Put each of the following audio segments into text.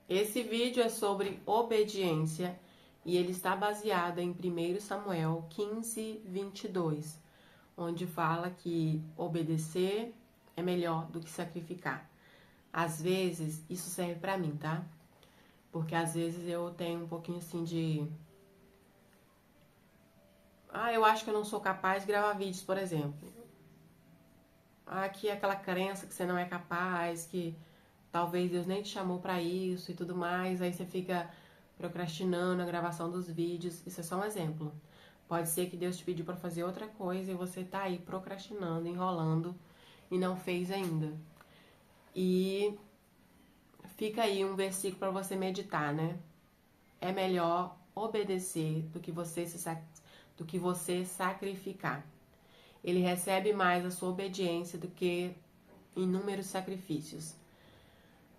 Esse vídeo é sobre obediência e ele está baseado em 1 Samuel 15, 22, onde fala que obedecer é melhor do que sacrificar. Às vezes, isso serve pra mim, tá? Porque às vezes eu tenho um pouquinho assim de... eu acho que eu não sou capaz de gravar vídeos, por exemplo. Aqui é aquela crença que você não é capaz, que talvez Deus nem te chamou pra isso e tudo mais, aí você fica procrastinando a gravação dos vídeos. Isso é só um exemplo. Pode ser que Deus te pediu pra fazer outra coisa e você tá aí procrastinando, enrolando e não fez ainda. E fica aí um versículo para você meditar, né? É melhor obedecer do que você sacrificar. Ele recebe mais a sua obediência do que inúmeros sacrifícios.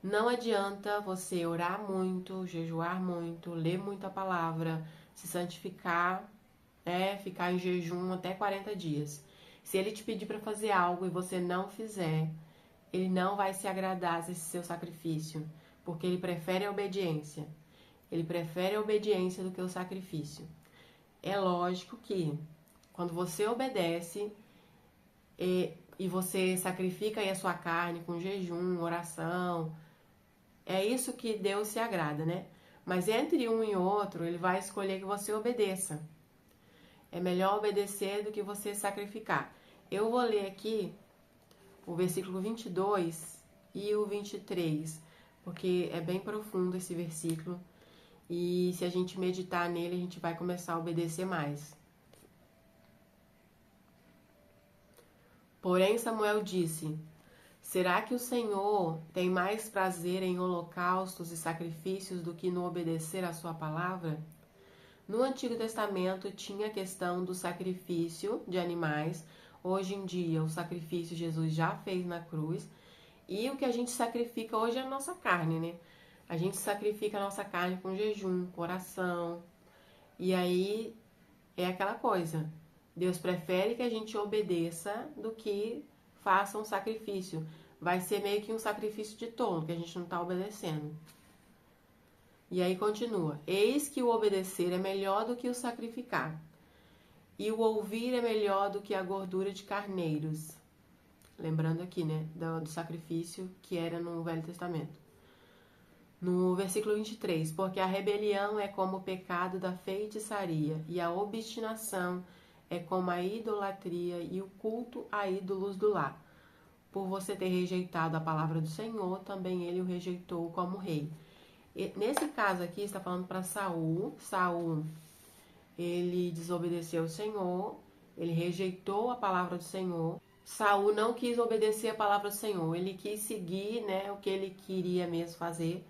Não adianta você orar muito, jejuar muito, ler muita palavra, se santificar, ficar em jejum até 40 dias. Se ele te pedir para fazer algo e você não fizer, ele não vai se agradar desse seu sacrifício, porque ele prefere a obediência. Ele prefere a obediência do que o sacrifício. É lógico que quando você obedece e você sacrifica aí a sua carne com jejum, oração, é isso que Deus se agrada, né? Mas entre um e outro, ele vai escolher que você obedeça. É melhor obedecer do que você sacrificar. Eu vou ler aqui o versículo 22 e o 23, porque é bem profundo esse versículo. E se a gente meditar nele, a gente vai começar a obedecer mais. Porém, Samuel disse: será que o Senhor tem mais prazer em holocaustos e sacrifícios do que no obedecer à sua palavra? No Antigo Testamento tinha a questão do sacrifício de animais. Hoje em dia, o sacrifício Jesus já fez na cruz. E o que a gente sacrifica hoje é a nossa carne, né? A gente sacrifica a nossa carne com jejum, com oração. E aí é aquela coisa. Deus prefere que a gente obedeça do que faça um sacrifício. Vai ser meio que um sacrifício de tolo, que a gente não está obedecendo. E aí continua: eis que o obedecer é melhor do que o sacrificar, e o ouvir é melhor do que a gordura de carneiros. Lembrando aqui, né, do sacrifício que era no Velho Testamento. No versículo 23, porque a rebelião é como o pecado da feitiçaria, e a obstinação é como a idolatria e o culto a ídolos do lar. Por você ter rejeitado a palavra do Senhor, também ele o rejeitou como rei. E, nesse caso aqui, está falando para Saul. Saul, ele desobedeceu ao Senhor, ele rejeitou a palavra do Senhor. Saul não quis obedecer a palavra do Senhor, ele quis seguir, né, o que ele queria mesmo fazer.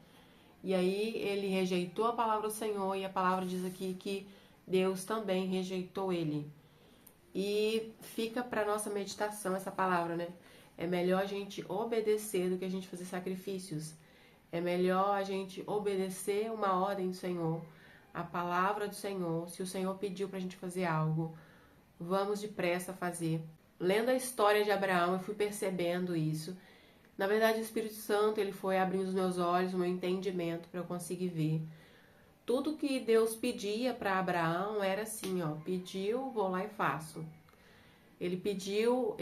E aí ele rejeitou a palavra do Senhor, e a palavra diz aqui que Deus também rejeitou ele. E fica para nossa meditação essa palavra, né? É melhor a gente obedecer do que a gente fazer sacrifícios. É melhor a gente obedecer uma ordem do Senhor, a palavra do Senhor. Se o Senhor pediu pra gente fazer algo, vamos depressa fazer. Lendo a história de Abraão, eu fui percebendo isso. Na verdade, o Espírito Santo, ele foi abrindo os meus olhos, o meu entendimento, para eu conseguir ver. Tudo que Deus pedia para Abraão era assim, ó: pediu, vou lá e faço. Ele pediu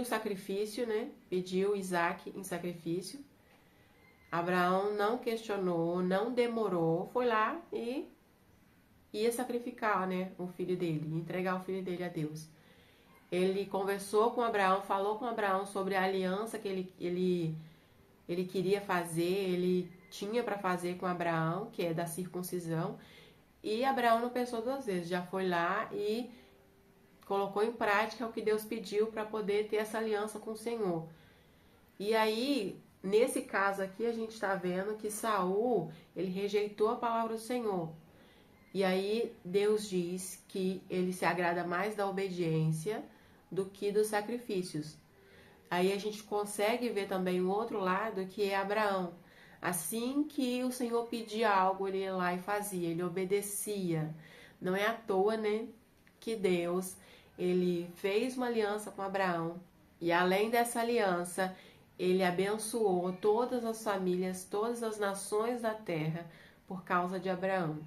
sacrifício, né? Pediu Isaac em sacrifício. Abraão não questionou, não demorou, foi lá e ia sacrificar, né, o filho dele, entregar o filho dele a Deus. Ele conversou com Abraão, falou com Abraão sobre a aliança que ele queria fazer, ele tinha para fazer com Abraão, que é da circuncisão. E Abraão não pensou duas vezes, já foi lá e colocou em prática o que Deus pediu para poder ter essa aliança com o Senhor. E aí, nesse caso aqui, a gente está vendo que Saul, ele rejeitou a palavra do Senhor. E aí, Deus diz que ele se agrada mais da obediência do que dos sacrifícios. Aí a gente consegue ver também o outro lado, que é Abraão. Assim que o Senhor pedia algo, ele ia lá e fazia, ele obedecia. Não é à toa, né, que Deus, ele fez uma aliança com Abraão. E além dessa aliança, ele abençoou todas as famílias, todas as nações da terra por causa de Abraão.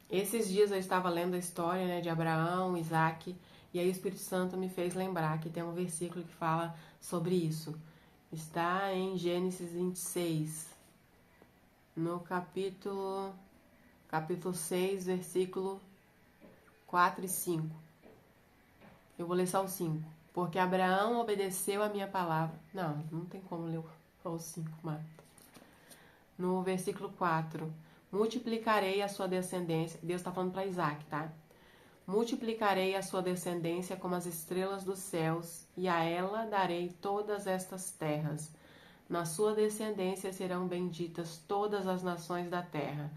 Esses dias eu estava lendo a história, né, de Abraão, Isaac, e aí o Espírito Santo me fez lembrar que tem um versículo que fala sobre isso. Está em Gênesis 26, no capítulo 6, versículo 4 e 5. Eu vou ler só o 5. Porque Abraão obedeceu a minha palavra. Não tem como ler só o 5, Marta. No versículo 4. Multiplicarei a sua descendência. Deus está falando para Isaac, tá? Multiplicarei a sua descendência como as estrelas dos céus, e a ela darei todas estas terras. Na sua descendência serão benditas todas as nações da terra,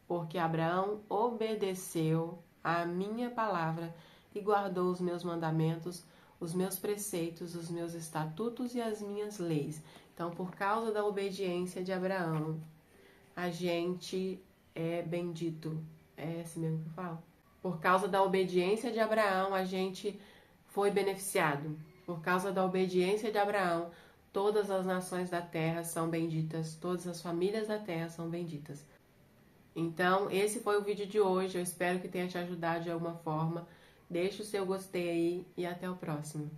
porque Abraão obedeceu à minha palavra e guardou os meus mandamentos, os meus preceitos, os meus estatutos e as minhas leis. Então, por causa da obediência de Abraão, a gente é bendito. É assim mesmo que eu falo? Por causa da obediência de Abraão, a gente foi beneficiado. Por causa da obediência de Abraão, todas as nações da terra são benditas, todas as famílias da terra são benditas. Então, esse foi o vídeo de hoje. Eu espero que tenha te ajudado de alguma forma. Deixe o seu gostei aí e até o próximo.